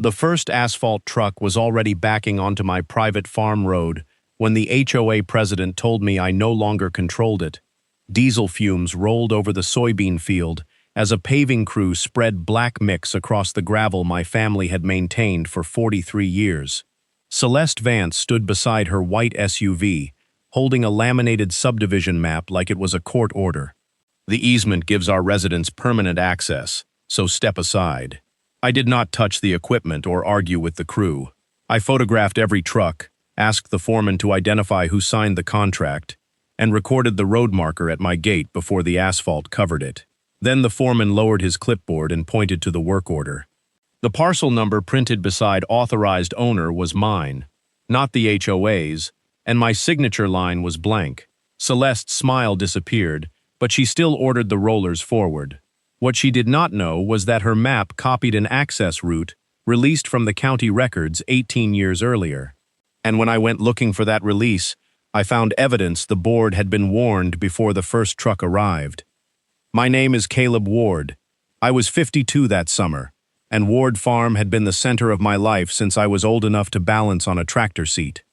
The first asphalt truck was already backing onto my private farm road when the HOA president told me I no longer controlled it. Diesel fumes rolled over the soybean field as a paving crew spread black mix across the gravel my family had maintained for 43 years. Celeste Vance stood beside her white SUV, holding a laminated subdivision map like it was a court order. The easement gives our residents permanent access, so step aside. I did not touch the equipment or argue with the crew. I photographed every truck, asked the foreman to identify who signed the contract, and recorded the road marker at my gate before the asphalt covered it. Then the foreman lowered his clipboard and pointed to the work order. The parcel number printed beside authorized owner was mine, not the HOA's, and my signature line was blank. Celeste's smile disappeared, but she still ordered the rollers forward. What she did not know was that her map copied an access route released from the county records 18 years earlier. And when I went looking for that release, I found evidence the board had been warned before the first truck arrived. My name is Caleb Ward. I was 52 that summer, and Ward Farm had been the center of my life since I was old enough to balance on a tractor seat.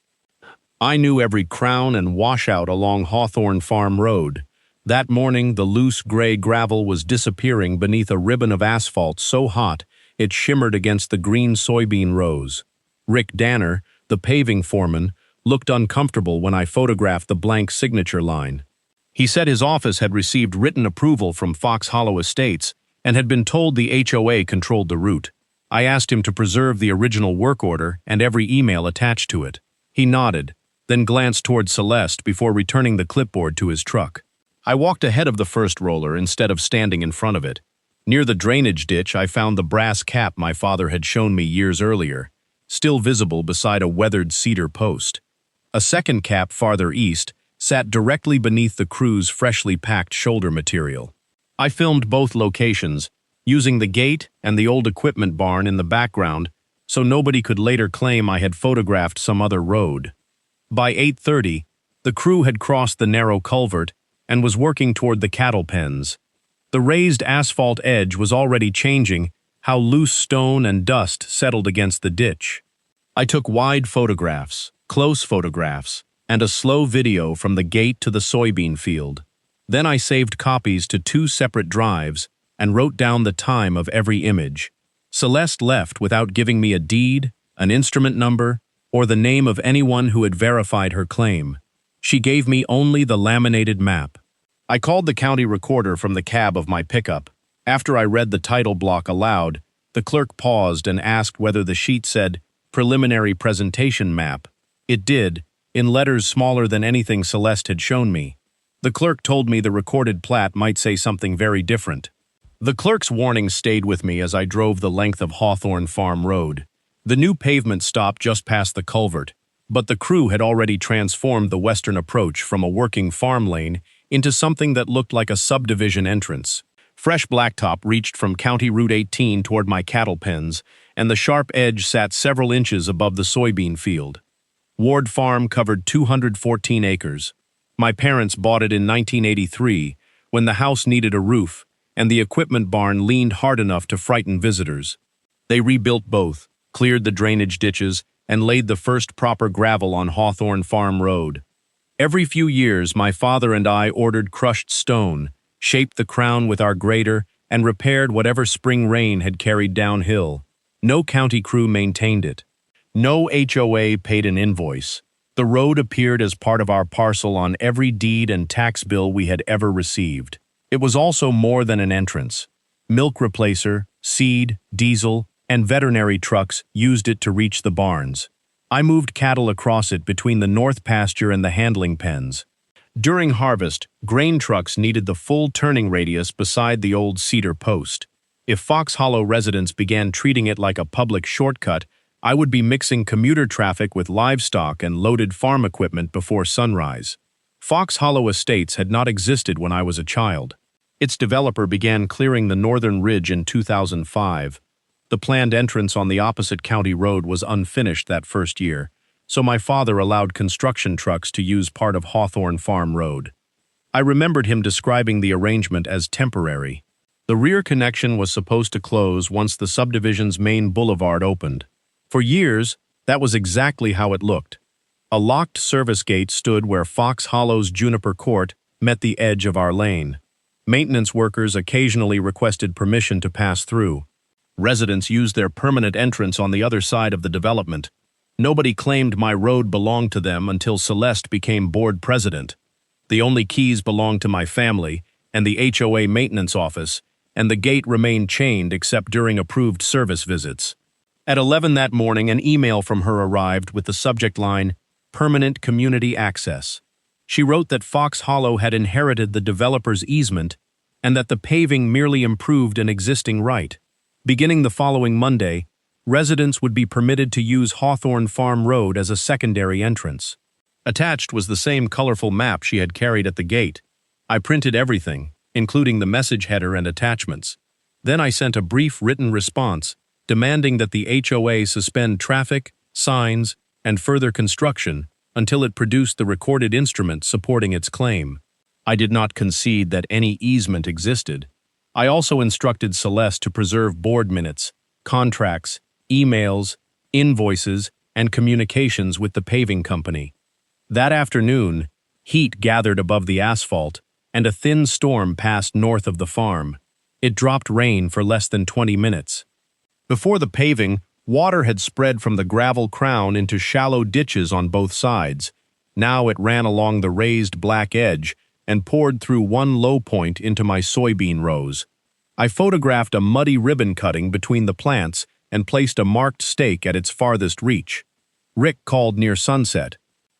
I knew every crown and washout along Hawthorne Farm Road. That morning, the loose gray gravel was disappearing beneath a ribbon of asphalt so hot it shimmered against the green soybean rows. Rick Danner, the paving foreman, looked uncomfortable when I photographed the blank signature line. He said his office had received written approval from Fox Hollow Estates and had been told the HOA controlled the route. I asked him to preserve the original work order and every email attached to it. He nodded, then glanced toward Celeste before returning the clipboard to his truck. I walked ahead of the first roller instead of standing in front of it. Near the drainage ditch, I found the brass cap my father had shown me years earlier, still visible beside a weathered cedar post. A second cap farther east sat directly beneath the crew's freshly packed shoulder material. I filmed both locations, using the gate and the old equipment barn in the background so nobody could later claim I had photographed some other road. By 8:30, the crew had crossed the narrow culvert and was working toward the cattle pens. The raised asphalt edge was already changing how loose stone and dust settled against the ditch. I took wide photographs, close photographs, and a slow video from the gate to the soybean field. Then I saved copies to 2 separate drives and wrote down the time of every image. Celeste left without giving me a deed, an instrument number, or the name of anyone who had verified her claim. She gave me only the laminated map. I called the county recorder from the cab of my pickup. After I read the title block aloud, the clerk paused and asked whether the sheet said, "Preliminary Presentation Map." It did, in letters smaller than anything Celeste had shown me. The clerk told me the recorded plat might say something very different. The clerk's warning stayed with me as I drove the length of Hawthorne Farm Road. The new pavement stopped just past the culvert, but the crew had already transformed the western approach from a working farm lane into something that looked like a subdivision entrance. Fresh blacktop reached from County Route 18 toward my cattle pens, and the sharp edge sat several inches above the soybean field. Ward Farm covered 214 acres. My parents bought it in 1983, when the house needed a roof, and the equipment barn leaned hard enough to frighten visitors. They rebuilt both, cleared the drainage ditches, and laid the first proper gravel on Hawthorne Farm Road. Every few years, my father and I ordered crushed stone, shaped the crown with our grader, and repaired whatever spring rain had carried downhill. No county crew maintained it. No HOA paid an invoice. The road appeared as part of our parcel on every deed and tax bill we had ever received. It was also more than an entrance. Milk replacer, seed, diesel, and veterinary trucks used it to reach the barns. I moved cattle across it between the north pasture and the handling pens. During harvest, grain trucks needed the full turning radius beside the old cedar post. If Fox Hollow residents began treating it like a public shortcut, I would be mixing commuter traffic with livestock and loaded farm equipment before sunrise. Fox Hollow Estates had not existed when I was a child. Its developer began clearing the northern ridge in 2005. The planned entrance on the opposite county road was unfinished that first year, so my father allowed construction trucks to use part of Hawthorne Farm Road. I remembered him describing the arrangement as temporary. The rear connection was supposed to close once the subdivision's main boulevard opened. For years, that was exactly how it looked. A locked service gate stood where Fox Hollow's Juniper Court met the edge of our lane. Maintenance workers occasionally requested permission to pass through. Residents used their permanent entrance on the other side of the development. Nobody claimed my road belonged to them until Celeste became board president. The only keys belonged to my family and the HOA maintenance office, and the gate remained chained except during approved service visits. At 11 that morning, an email from her arrived with the subject line, "Permanent Community Access." She wrote that Fox Hollow had inherited the developer's easement and that the paving merely improved an existing right. Beginning the following Monday, residents would be permitted to use Hawthorne Farm Road as a secondary entrance. Attached was the same colorful map she had carried at the gate. I printed everything, including the message header and attachments. Then I sent a brief written response demanding that the HOA suspend traffic, signs, and further construction until it produced the recorded instrument supporting its claim. I did not concede that any easement existed. I also instructed Celeste to preserve board minutes, contracts, emails, invoices, and communications with the paving company. That afternoon, heat gathered above the asphalt, and a thin storm passed north of the farm. It dropped rain for less than 20 minutes. Before the paving, water had spread from the gravel crown into shallow ditches on both sides. Now it ran along the raised black edge and poured through one low point into my soybean rows. I photographed a muddy ribbon cutting between the plants and placed a marked stake at its farthest reach. Rick called near sunset.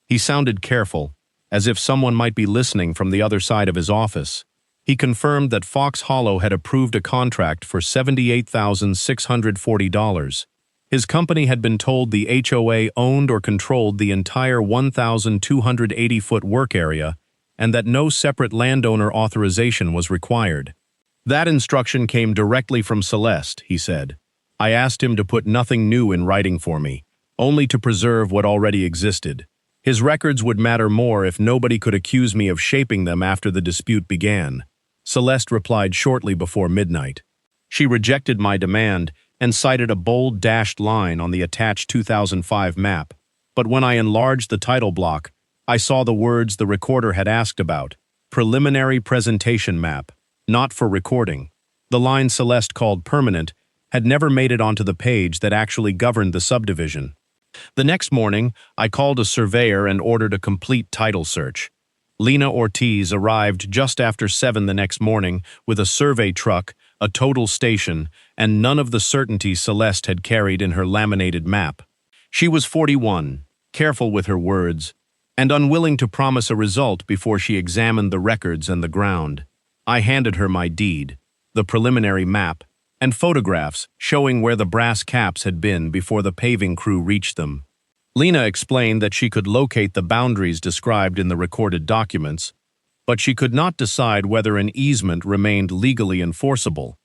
He sounded careful, as if someone might be listening from the other side of his office. He confirmed that Fox Hollow had approved a contract for $78,640. His company had been told the HOA owned or controlled the entire 1,280-foot work area and that no separate landowner authorization was required. That instruction came directly from Celeste, he said. I asked him to put nothing new in writing for me, only to preserve what already existed. His records would matter more if nobody could accuse me of shaping them after the dispute began. Celeste replied shortly before midnight. She rejected my demand and cited a bold dashed line on the attached 2005 map. But when I enlarged the title block, I saw the words the recorder had asked about, preliminary presentation map, not for recording. The line Celeste called permanent had never made it onto the page that actually governed the subdivision. The next morning, I called a surveyor and ordered a complete title search. Lena Ortiz arrived just after 7 the next morning with a survey truck, a total station, and none of the certainty Celeste had carried in her laminated map. She was 41, careful with her words, and unwilling to promise a result before she examined the records and the ground. I handed her my deed, the preliminary map, and photographs showing where the brass caps had been before the paving crew reached them. Lena explained that she could locate the boundaries described in the recorded documents, but she could not decide whether an easement remained legally enforceable.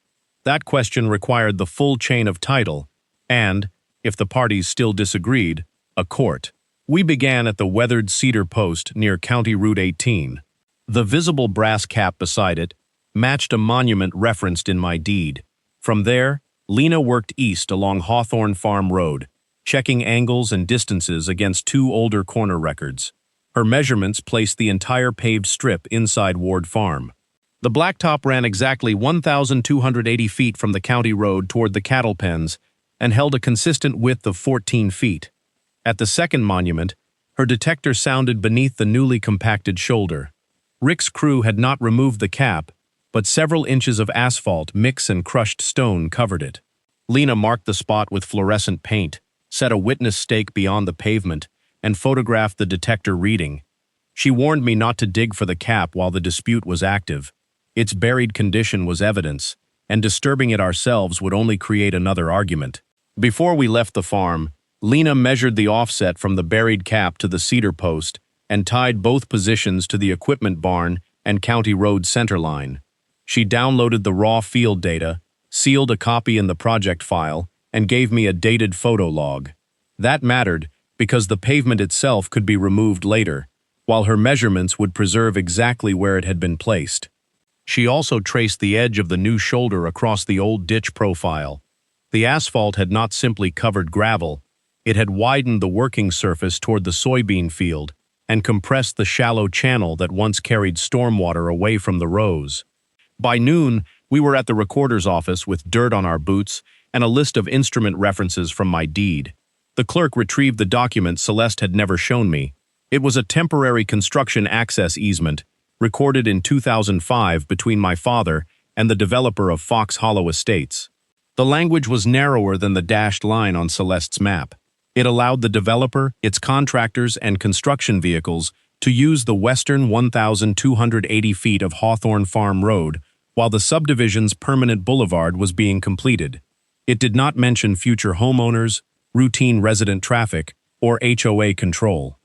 That question required the full chain of title and, if the parties still disagreed, a court. We began at the weathered cedar post near County Route 18. The visible brass cap beside it matched a monument referenced in my deed. From there, Lena worked east along Hawthorne Farm Road, checking angles and distances against 2 older corner records. Her measurements placed the entire paved strip inside Ward Farm. The blacktop ran exactly 1,280 feet from the county road toward the cattle pens and held a consistent width of 14 feet. At the second monument, her detector sounded beneath the newly compacted shoulder. Rick's crew had not removed the cap, but several inches of asphalt, mix, and crushed stone covered it. Lena marked the spot with fluorescent paint, set a witness stake beyond the pavement, and photographed the detector reading. She warned me not to dig for the cap while the dispute was active. Its buried condition was evidence, and disturbing it ourselves would only create another argument. Before we left the farm, Lena measured the offset from the buried cap to the cedar post and tied both positions to the equipment barn and county road center line. She downloaded the raw field data, sealed a copy in the project file, and gave me a dated photo log. That mattered because the pavement itself could be removed later, while her measurements would preserve exactly where it had been placed. She also traced the edge of the new shoulder across the old ditch profile. The asphalt had not simply covered gravel, it had widened the working surface toward the soybean field and compressed the shallow channel that once carried stormwater away from the rows. By noon, we were at the recorder's office with dirt on our boots and a list of instrument references from my deed. The clerk retrieved the document Celeste had never shown me. It was a temporary construction access easement, recorded in 2005 between my father and the developer of Fox Hollow Estates. The language was narrower than the dashed line on Celeste's map. It allowed the developer, its contractors, and construction vehicles to use the western 1,280 feet of Hawthorne Farm Road while the subdivision's permanent boulevard was being completed. It did not mention future homeowners, routine resident traffic, or HOA control.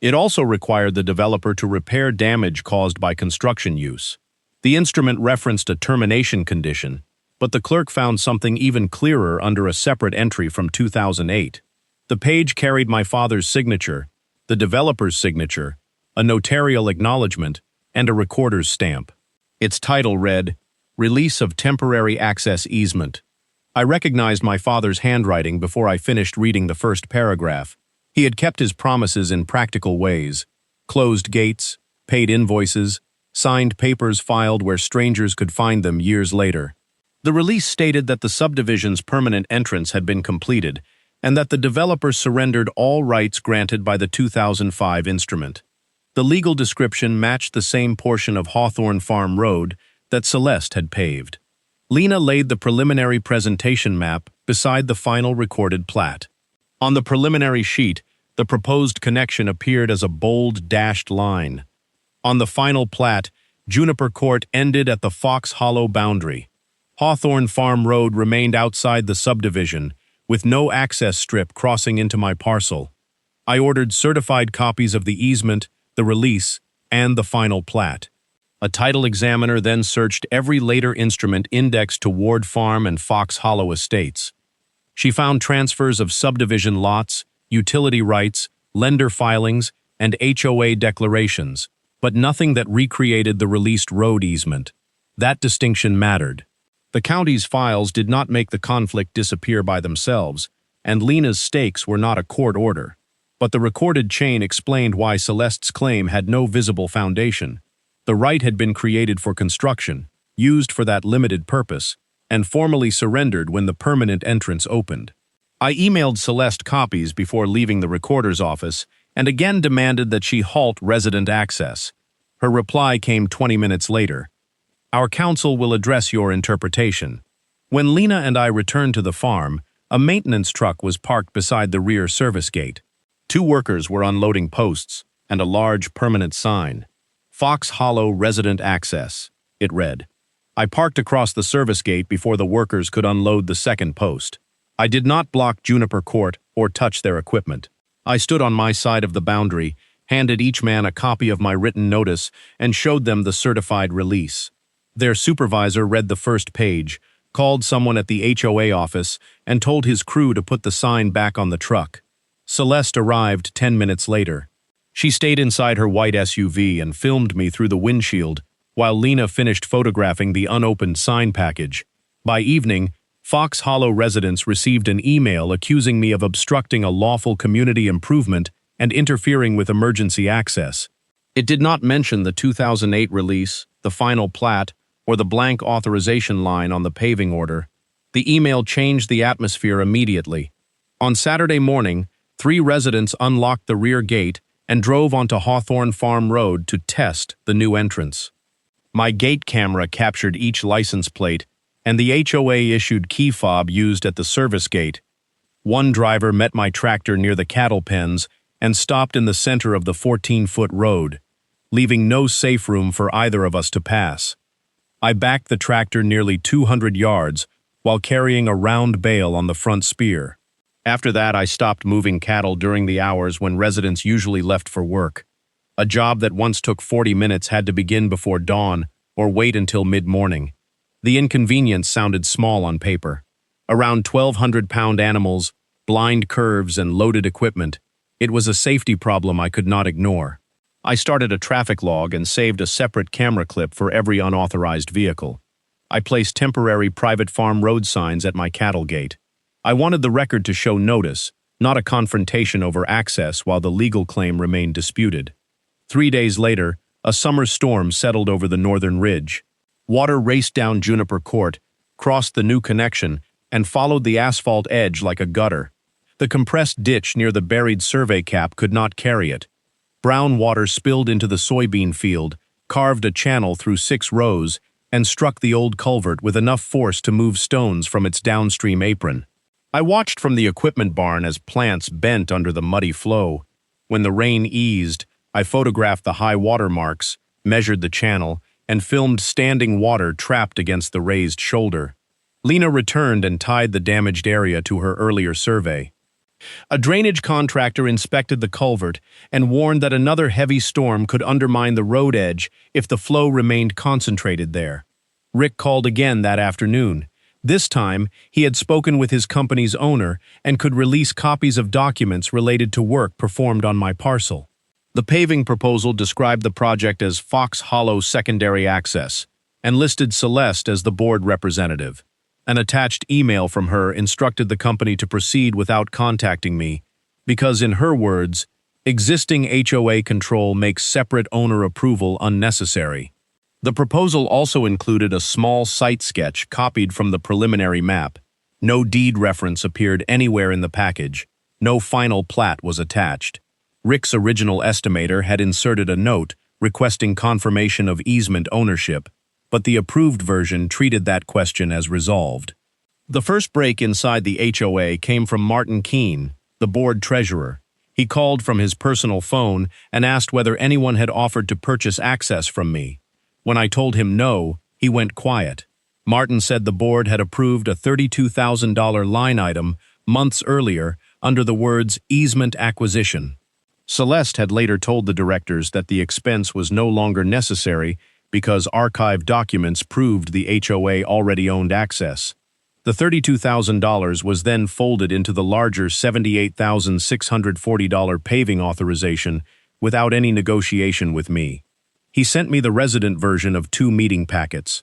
It also required the developer to repair damage caused by construction use. The instrument referenced a termination condition, but the clerk found something even clearer under a separate entry from 2008. The page carried my father's signature, the developer's signature, a notarial acknowledgement, and a recorder's stamp. Its title read, Release of Temporary Access Easement. I recognized my father's handwriting before I finished reading the first paragraph. He had kept his promises in practical ways: closed gates, paid invoices, signed papers filed where strangers could find them years later. The release stated that the subdivision's permanent entrance had been completed and that the developer surrendered all rights granted by the 2005 instrument. The legal description matched the same portion of Hawthorne Farm Road that Celeste had paved. Lena laid the preliminary presentation map beside the final recorded plat. On the preliminary sheet, the proposed connection appeared as a bold dashed line. On the final plat, Juniper Court ended at the Fox Hollow boundary. Hawthorne Farm Road remained outside the subdivision, with no access strip crossing into my parcel. I ordered certified copies of the easement, the release, and the final plat. A title examiner then searched every later instrument indexed to Ward Farm and Fox Hollow Estates. She found transfers of subdivision lots, utility rights, lender filings, and HOA declarations, but nothing that recreated the released road easement. That distinction mattered. The county's files did not make the conflict disappear by themselves, and Lena's stakes were not a court order. But the recorded chain explained why Celeste's claim had no visible foundation. The right had been created for construction, used for that limited purpose, and formally surrendered when the permanent entrance opened. I emailed Celeste copies before leaving the recorder's office and again demanded that she halt resident access. Her reply came 20 minutes later. Our counsel will address your interpretation. When Lena and I returned to the farm, a maintenance truck was parked beside the rear service gate. 2 workers were unloading posts and a large permanent sign. Fox Hollow Resident Access, it read. I parked across the service gate before the workers could unload the second post. I did not block Juniper Court or touch their equipment. I stood on my side of the boundary, handed each man a copy of my written notice, and showed them the certified release. Their supervisor read the first page, called someone at the HOA office, and told his crew to put the sign back on the truck. Celeste arrived 10 minutes later. She stayed inside her white SUV and filmed me through the windshield, while Lena finished photographing the unopened sign package. By evening, Fox Hollow residents received an email accusing me of obstructing a lawful community improvement and interfering with emergency access. It did not mention the 2008 release, the final plat, or the blank authorization line on the paving order. The email changed the atmosphere immediately. On Saturday morning, 3 residents unlocked the rear gate and drove onto Hawthorne Farm Road to test the new entrance. My gate camera captured each license plate, and the HOA-issued key fob used at the service gate. One driver met my tractor near the cattle pens and stopped in the center of the 14-foot road, leaving no safe room for either of us to pass. I backed the tractor nearly 200 yards while carrying a round bale on the front spear. After that, I stopped moving cattle during the hours when residents usually left for work. A job that once took 40 minutes had to begin before dawn or wait until mid-morning. The inconvenience sounded small on paper. Around 1,200-pound animals, blind curves, and loaded equipment, it was a safety problem I could not ignore. I started a traffic log and saved a separate camera clip for every unauthorized vehicle. I placed temporary private farm road signs at my cattle gate. I wanted the record to show notice, not a confrontation over access while the legal claim remained disputed. 3 days later, a summer storm settled over the northern ridge. Water raced down Juniper Court, crossed the new connection, and followed the asphalt edge like a gutter. The compressed ditch near the buried survey cap could not carry it. Brown water spilled into the soybean field, carved a channel through 6 rows, and struck the old culvert with enough force to move stones from its downstream apron. I watched from the equipment barn as plants bent under the muddy flow. When the rain eased, I photographed the high water marks, measured the channel, and filmed standing water trapped against the raised shoulder. Lena returned and tied the damaged area to her earlier survey. A drainage contractor inspected the culvert and warned that another heavy storm could undermine the road edge if the flow remained concentrated there. Rick called again that afternoon. This time, he had spoken with his company's owner and could release copies of documents related to work performed on my parcel. The paving proposal described the project as Fox Hollow Secondary Access and listed Celeste as the board representative. An attached email from her instructed the company to proceed without contacting me, because in her words, existing HOA control makes separate owner approval unnecessary. The proposal also included a small site sketch copied from the preliminary map. No deed reference appeared anywhere in the package. No final plat was attached. Rick's original estimator had inserted a note requesting confirmation of easement ownership, but the approved version treated that question as resolved. The first break inside the HOA came from Martin Keene, the board treasurer. He called from his personal phone and asked whether anyone had offered to purchase access from me. When I told him no, he went quiet. Martin said the board had approved a $32,000 line item months earlier under the words easement acquisition. Celeste had later told the directors that the expense was no longer necessary because archived documents proved the HOA already owned access. The $32,000 was then folded into the larger $78,640 paving authorization without any negotiation with me. He sent me the resident version of 2 meeting packets.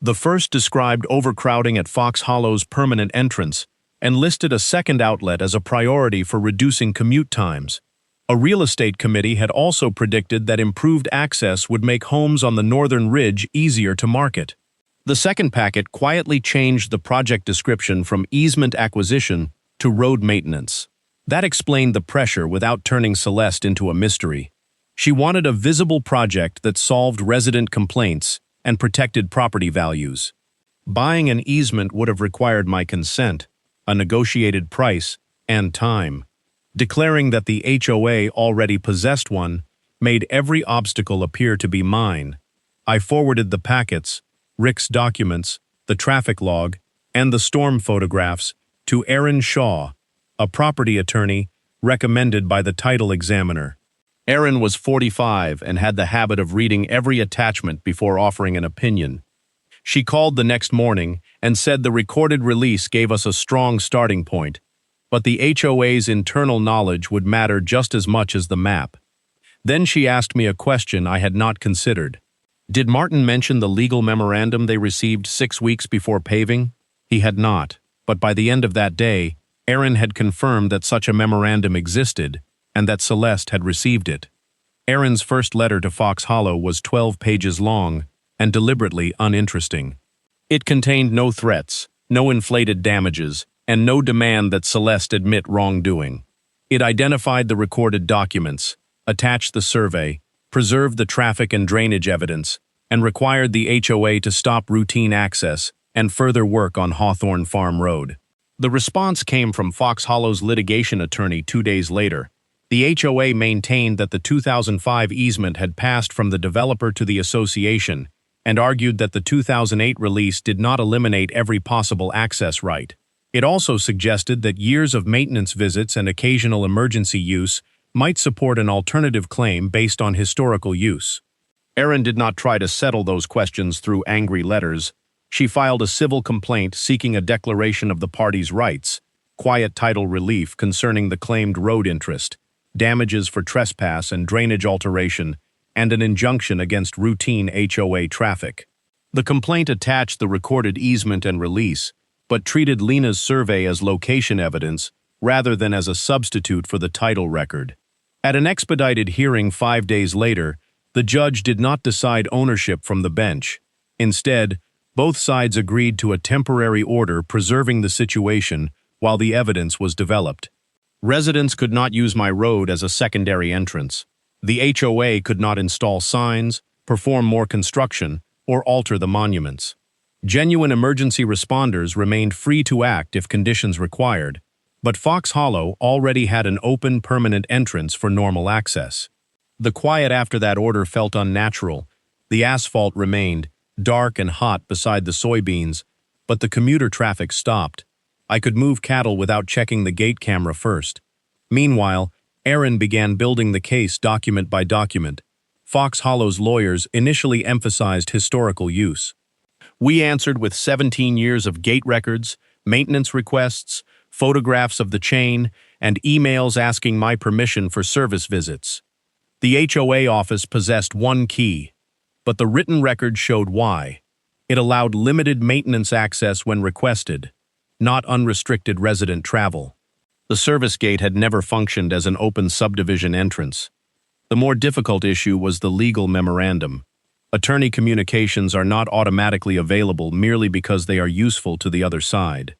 The first described overcrowding at Fox Hollow's permanent entrance and listed a second outlet as a priority for reducing commute times. A real estate committee had also predicted that improved access would make homes on the northern ridge easier to market. The second packet quietly changed the project description from easement acquisition to road maintenance. That explained the pressure without turning Celeste into a mystery. She wanted a visible project that solved resident complaints and protected property values. Buying an easement would have required my consent, a negotiated price, and time. Declaring that the HOA already possessed one made every obstacle appear to be mine. I forwarded the packets, Rick's documents, the traffic log, and the storm photographs to Aaron Shaw, a property attorney recommended by the title examiner. Aaron was 45 and had the habit of reading every attachment before offering an opinion. She called the next morning and said the recorded release gave us a strong starting point, but the HOA's internal knowledge would matter just as much as the map. Then she asked me a question I had not considered. Did Martin mention the legal memorandum they received 6 weeks before paving? He had not, but by the end of that day, Aaron had confirmed that such a memorandum existed and that Celeste had received it. Aaron's first letter to Fox Hollow was 12 pages long and deliberately uninteresting. It contained no threats, no inflated damages, and no demand that Celeste admit wrongdoing. It identified the recorded documents, attached the survey, preserved the traffic and drainage evidence, and required the HOA to stop routine access and further work on Hawthorne Farm Road. The response came from Fox Hollow's litigation attorney 2 days later. The HOA maintained that the 2005 easement had passed from the developer to the association and argued that the 2008 release did not eliminate every possible access right. It also suggested that years of maintenance visits and occasional emergency use might support an alternative claim based on historical use. Aaron did not try to settle those questions through angry letters. She filed a civil complaint seeking a declaration of the parties' rights, quiet title relief concerning the claimed road interest, damages for trespass and drainage alteration, and an injunction against routine HOA traffic. The complaint attached the recorded easement and release, but treated Lena's survey as location evidence rather than as a substitute for the title record. At an expedited hearing 5 days later, the judge did not decide ownership from the bench. Instead, both sides agreed to a temporary order preserving the situation while the evidence was developed. Residents could not use my road as a secondary entrance. The HOA could not install signs, perform more construction, or alter the monuments. Genuine emergency responders remained free to act if conditions required, but Fox Hollow already had an open permanent entrance for normal access. The quiet after that order felt unnatural. The asphalt remained, dark and hot beside the soybeans, but the commuter traffic stopped. I could move cattle without checking the gate camera first. Meanwhile, Aaron began building the case document by document. Fox Hollow's lawyers initially emphasized historical use. We answered with 17 years of gate records, maintenance requests, photographs of the chain, and emails asking my permission for service visits. The HOA office possessed one key, but the written record showed why. It allowed limited maintenance access when requested, not unrestricted resident travel. The service gate had never functioned as an open subdivision entrance. The more difficult issue was the legal memorandum. Attorney communications are not automatically available merely because they are useful to the other side.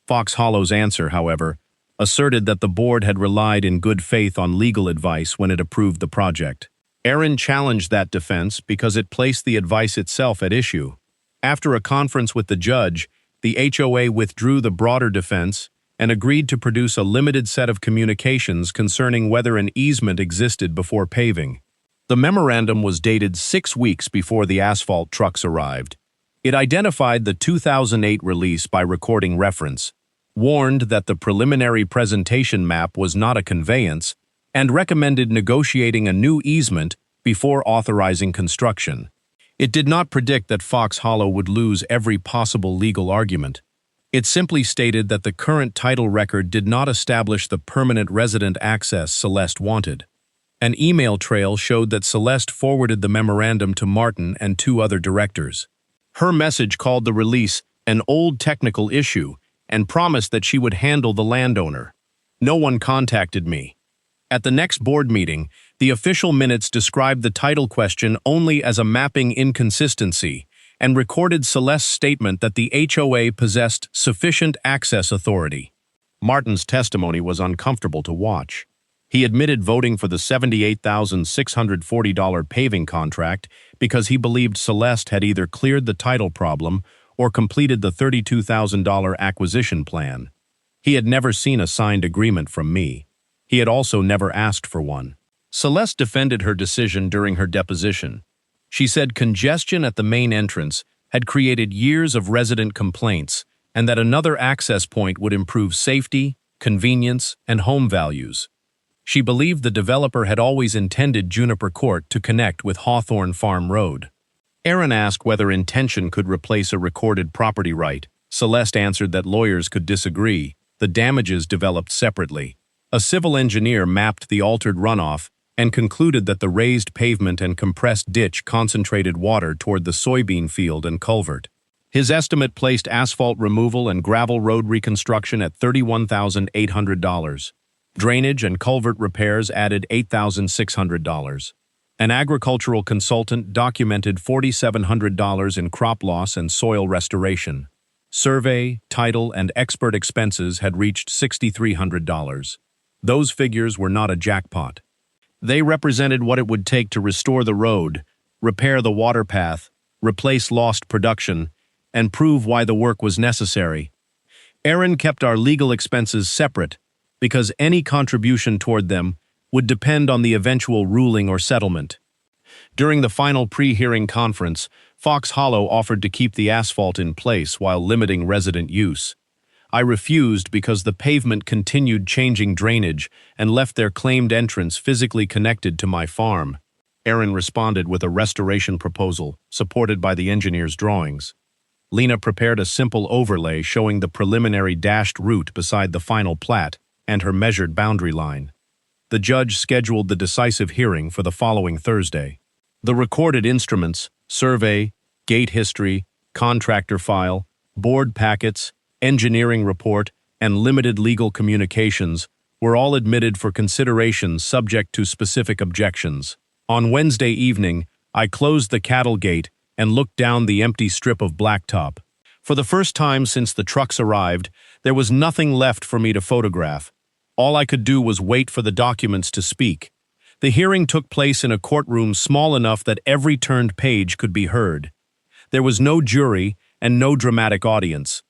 Fox Hollow's answer, however, asserted that the board had relied in good faith on legal advice when it approved the project. Aaron challenged that defense because it placed the advice itself at issue. After a conference with the judge, the HOA withdrew the broader defense and agreed to produce a limited set of communications concerning whether an easement existed before paving. The memorandum was dated 6 weeks before the asphalt trucks arrived. It identified the 2008 release by recording reference, warned that the preliminary presentation map was not a conveyance, and recommended negotiating a new easement before authorizing construction. It did not predict that Fox Hollow would lose every possible legal argument. It simply stated that the current title record did not establish the permanent resident access Celeste wanted. An email trail showed that Celeste forwarded the memorandum to Martin and 2 other directors. Her message called the release an old technical issue and promised that she would handle the landowner. No one contacted me. At the next board meeting, the official minutes described the title question only as a mapping inconsistency and recorded Celeste's statement that the HOA possessed sufficient access authority. Martin's testimony was uncomfortable to watch. He admitted voting for the $78,640 paving contract because he believed Celeste had either cleared the title problem or completed the $32,000 acquisition plan. He had never seen a signed agreement from me. He had also never asked for one. Celeste defended her decision during her deposition. She said congestion at the main entrance had created years of resident complaints and that another access point would improve safety, convenience, and home values. She believed the developer had always intended Juniper Court to connect with Hawthorne Farm Road. Aaron asked whether intention could replace a recorded property right. Celeste answered that lawyers could disagree. The damages developed separately. A civil engineer mapped the altered runoff and concluded that the raised pavement and compressed ditch concentrated water toward the soybean field and culvert. His estimate placed asphalt removal and gravel road reconstruction at $31,800. Drainage and culvert repairs added $8,600. An agricultural consultant documented $4,700 in crop loss and soil restoration. Survey, title, and expert expenses had reached $6,300. Those figures were not a jackpot. They represented what it would take to restore the road, repair the water path, replace lost production, and prove why the work was necessary. Aaron kept our legal expenses separate because any contribution toward them would depend on the eventual ruling or settlement. During the final pre-hearing conference, Fox Hollow offered to keep the asphalt in place while limiting resident use. I refused because the pavement continued changing drainage and left their claimed entrance physically connected to my farm. Aaron responded with a restoration proposal, supported by the engineer's drawings. Lena prepared a simple overlay showing the preliminary dashed route beside the final plat and her measured boundary line. the judge scheduled the decisive hearing for the following Thursday. The recorded instruments, survey, gate history, contractor file, board packets, engineering report, and limited legal communications were all admitted for consideration subject to specific objections. On Wednesday evening, I closed the cattle gate and looked down the empty strip of blacktop. For the first time since the trucks arrived, there was nothing left for me to photograph. All I could do was wait for the documents to speak. The hearing took place in a courtroom small enough that every turned page could be heard. There was no jury and no dramatic audience.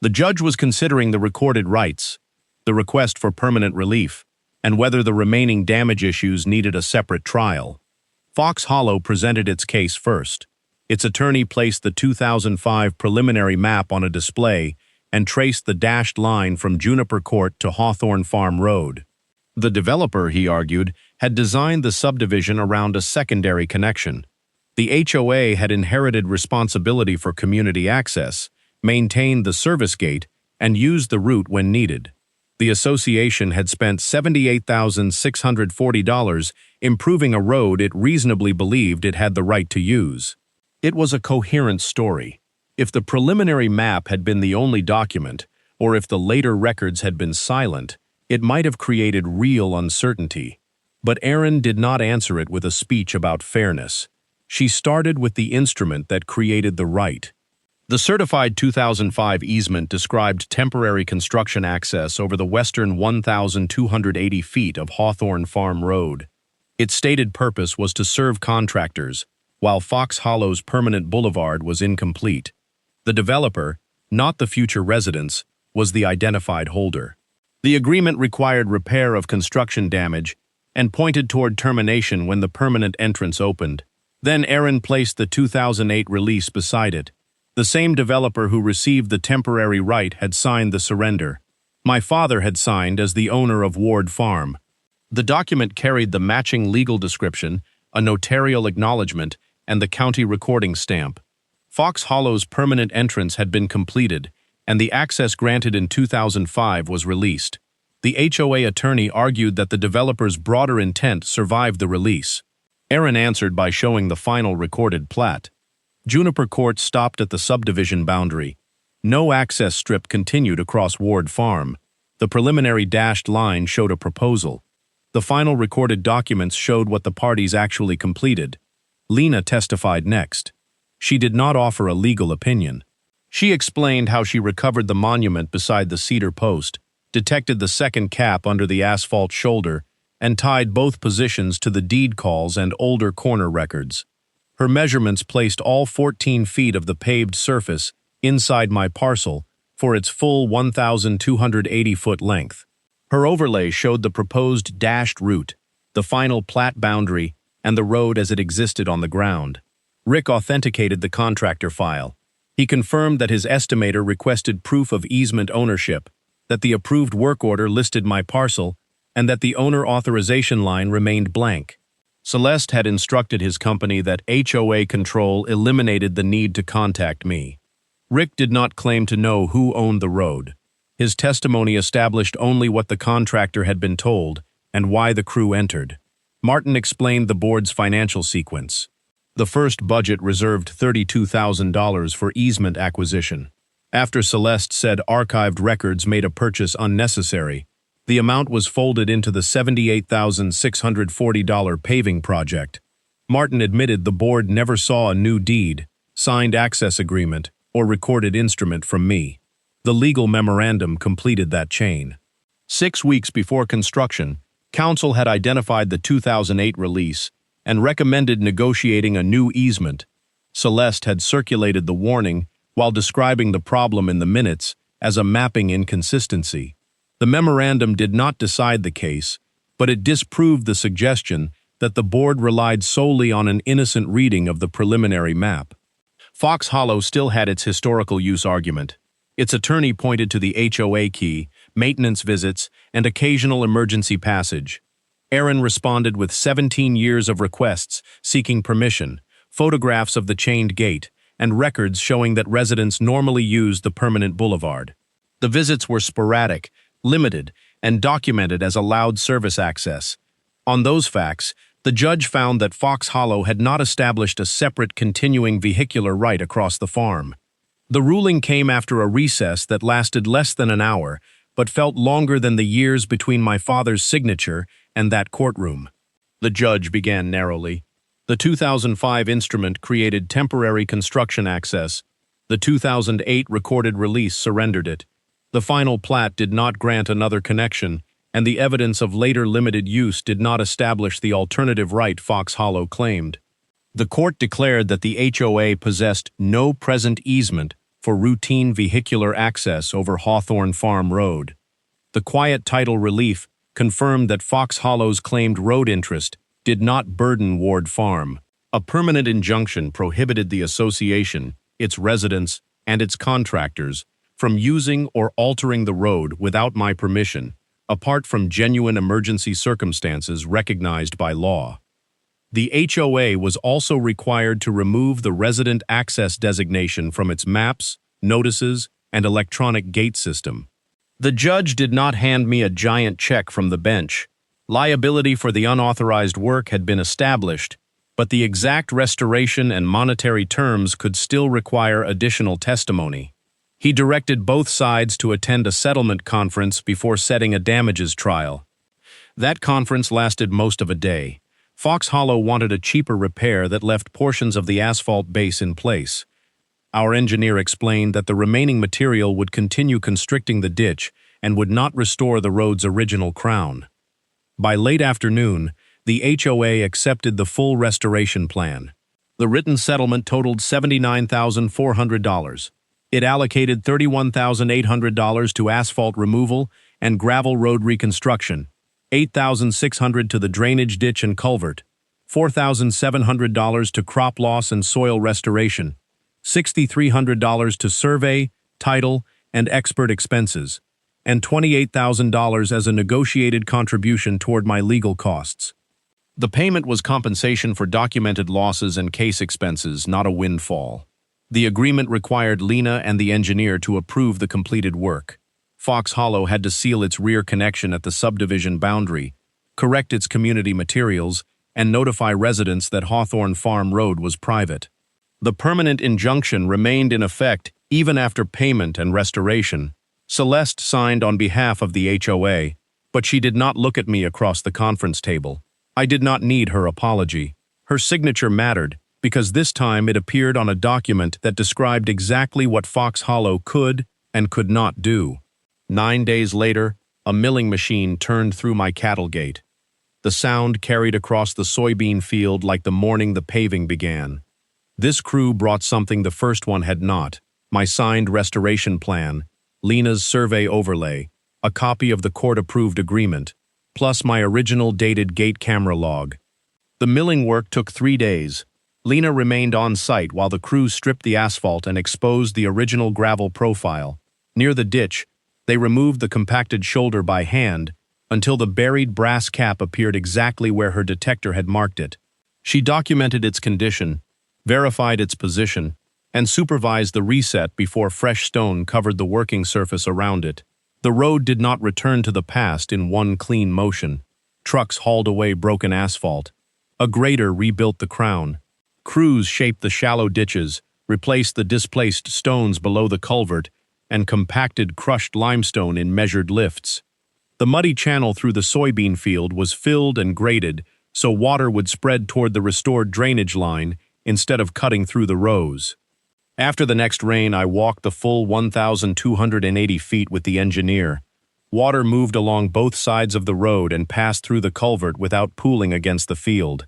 The judge was considering the recorded rights, the request for permanent relief, and whether the remaining damage issues needed a separate trial. Fox Hollow presented its case first. Its attorney placed the 2005 preliminary map on a display and traced the dashed line from Juniper Court to Hawthorne Farm Road. The developer, he argued, had designed the subdivision around a secondary connection. The HOA had inherited responsibility for community access, maintained the service gate, and used the route when needed. The association had spent $78,640 improving a road it reasonably believed it had the right to use. It was a coherent story. If the preliminary map had been the only document, or if the later records had been silent, it might have created real uncertainty. But Erin did not answer it with a speech about fairness. She started with the instrument that created the right. The certified 2005 easement described temporary construction access over the western 1,280 feet of Hawthorne Farm Road. Its stated purpose was to serve contractors, while Fox Hollow's permanent boulevard was incomplete. The developer, not the future residents, was the identified holder. The agreement required repair of construction damage and pointed toward termination when the permanent entrance opened. Then Erin placed the 2008 release beside it. The same developer who received the temporary right had signed the surrender. My father had signed as the owner of Ward Farm. The document carried the matching legal description, a notarial acknowledgement, and the county recording stamp. Fox Hollow's permanent entrance had been completed, and the access granted in 2005 was released. The HOA attorney argued that the developer's broader intent survived the release. Erin answered by showing the final recorded plat. Juniper Court stopped at the subdivision boundary. No access strip continued across Ward Farm. The preliminary dashed line showed a proposal. The final recorded documents showed what the parties actually completed. Lena testified next. She did not offer a legal opinion. She explained how she recovered the monument beside the cedar post, detected the second cap under the asphalt shoulder, and tied both positions to the deed calls and older corner records. Her measurements placed all 14 feet of the paved surface inside my parcel for its full 1,280-foot length. Her overlay showed the proposed dashed route, the final plat boundary, and the road as it existed on the ground. Rick authenticated the contractor file. He confirmed that his estimator requested proof of easement ownership, that the approved work order listed my parcel, and that the owner authorization line remained blank. Celeste had instructed his company that HOA control eliminated the need to contact me. Rick did not claim to know who owned the road. His testimony established only what the contractor had been told and why the crew entered. Martin explained the board's financial sequence. The first budget reserved $32,000 for easement acquisition. After Celeste said archived records made a purchase unnecessary, the amount was folded into the $78,640 paving project. Martin admitted the board never saw a new deed, signed access agreement, or recorded instrument from me. The legal memorandum completed that chain. 6 weeks before construction, council had identified the 2008 release and recommended negotiating a new easement. Celeste had circulated the warning while describing the problem in the minutes as a mapping inconsistency. The memorandum did not decide the case, but it disproved the suggestion that the board relied solely on an innocent reading of the preliminary map. Fox Hollow still had its historical use argument. Its attorney pointed to the HOA key, maintenance visits, and occasional emergency passage. Erin responded with 17 years of requests seeking permission, photographs of the chained gate, and records showing that residents normally used the permanent boulevard. The visits were sporadic, limited, and documented as allowed service access. On those facts, the judge found that Fox Hollow had not established a separate continuing vehicular right across the farm. The ruling came after a recess that lasted less than an hour, but felt longer than the years between my father's signature and that courtroom. The judge began narrowly. The 2005 instrument created temporary construction access. The 2008 recorded release surrendered it. The final plat did not grant another connection, and the evidence of later limited use did not establish the alternative right Fox Hollow claimed. The court declared that the HOA possessed no present easement for routine vehicular access over Hawthorne Farm Road. The quiet title relief confirmed that Fox Hollow's claimed road interest did not burden Ward Farm. A permanent injunction prohibited the association, its residents, and its contractors from using or altering the road without my permission, apart from genuine emergency circumstances recognized by law. The HOA was also required to remove the resident access designation from its maps, notices, and electronic gate system. The judge did not hand me a giant check from the bench. Liability for the unauthorized work had been established, but the exact restoration and monetary terms could still require additional testimony. He directed both sides to attend a settlement conference before setting a damages trial. That conference lasted most of a day. Fox Hollow wanted a cheaper repair that left portions of the asphalt base in place. Our engineer explained that the remaining material would continue constricting the ditch and would not restore the road's original crown. By late afternoon, the HOA accepted the full restoration plan. The written settlement totaled $79,400. It allocated $31,800 to asphalt removal and gravel road reconstruction, $8,600 to the drainage ditch and culvert, $4,700 to crop loss and soil restoration, $6,300 to survey, title, and expert expenses, and $28,000 as a negotiated contribution toward my legal costs. The payment was compensation for documented losses and case expenses, not a windfall. The agreement required Lena and the engineer to approve the completed work. Fox Hollow had to seal its rear connection at the subdivision boundary, correct its community materials, and notify residents that Hawthorne Farm Road was private. The permanent injunction remained in effect even after payment and restoration. Celeste signed on behalf of the HOA, but she did not look at me across the conference table. I did not need her apology. Her signature mattered, because this time it appeared on a document that described exactly what Fox Hollow could and could not do. 9 days later, a milling machine turned through my cattle gate. The sound carried across the soybean field like the morning the paving began. This crew brought something the first one had not: my signed restoration plan, Lena's survey overlay, a copy of the court-approved agreement, plus my original dated gate camera log. The milling work took 3 days. Lena remained on site while the crew stripped the asphalt and exposed the original gravel profile. Near the ditch, they removed the compacted shoulder by hand until the buried brass cap appeared exactly where her detector had marked it. She documented its condition, verified its position, and supervised the reset before fresh stone covered the working surface around it. The road did not return to the past in one clean motion. Trucks hauled away broken asphalt. A grader rebuilt the crown. Crews shaped the shallow ditches, replaced the displaced stones below the culvert, and compacted crushed limestone in measured lifts. The muddy channel through the soybean field was filled and graded so water would spread toward the restored drainage line instead of cutting through the rows. After the next rain, I walked the full 1,280 feet with the engineer. Water moved along both sides of the road and passed through the culvert without pooling against the field.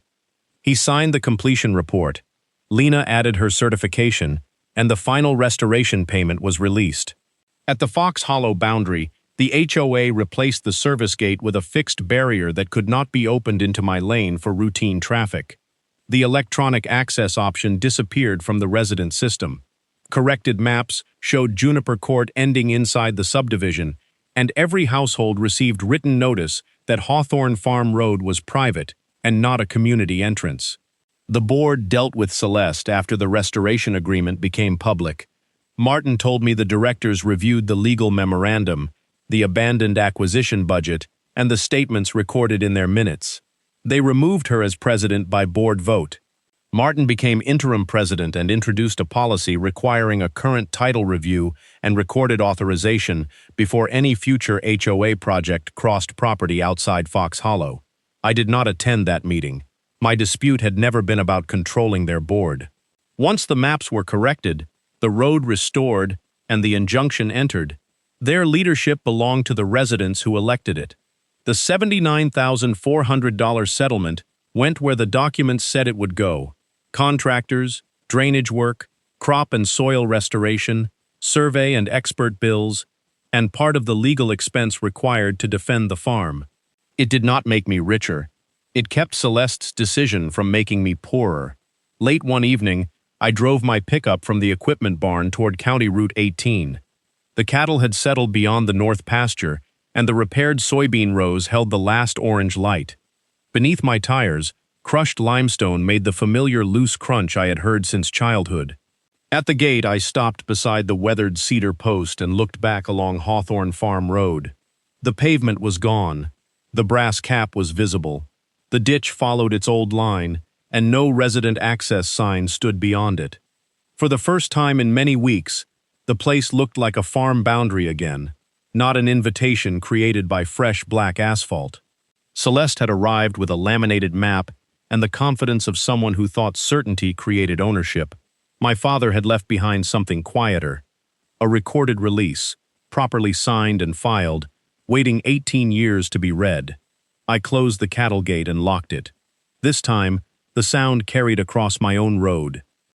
He signed the completion report. Lena added her certification, and the final restoration payment was released. At the Fox Hollow boundary, the HOA replaced the service gate with a fixed barrier that could not be opened into my lane for routine traffic. The electronic access option disappeared from the resident system. Corrected maps showed Juniper Court ending inside the subdivision, and every household received written notice that Hawthorne Farm Road was private and not a community entrance. The board dealt with Celeste after the restoration agreement became public. Martin told me the directors reviewed the legal memorandum the abandoned acquisition budget, and the statements recorded in their minutes. They removed her as president by board vote. Martin became interim president and introduced a policy requiring a current title review and recorded authorization before any future HOA project crossed property outside Fox Hollow. I did not attend that meeting. My dispute had never been about controlling their board. Once the maps were corrected, the road restored, and the injunction entered, their leadership belonged to the residents who elected it. The $79,400 settlement went where the documents said it would go: contractors, drainage work, crop and soil restoration, survey and expert bills, and part of the legal expense required to defend the farm. It did not make me richer. It kept Celeste's decision from making me poorer. Late one evening, I drove my pickup from the equipment barn toward County Route 18. The cattle had settled beyond the north pasture, and the repaired soybean rows held the last orange light. Beneath my tires, crushed limestone made the familiar loose crunch I had heard since childhood. At the gate, I stopped beside the weathered cedar post and looked back along Hawthorne Farm Road. The pavement was gone. The brass cap was visible. The ditch followed its old line, and no resident access sign stood beyond it. For the first time in many weeks, the place looked like a farm boundary again, not an invitation created by fresh black asphalt. Celeste had arrived with a laminated map and the confidence of someone who thought certainty created ownership. My father had left behind something quieter: a recorded release, properly signed and filed, waiting 18 years to be read. I closed the cattle gate and locked it. This time, the sound carried across my own road.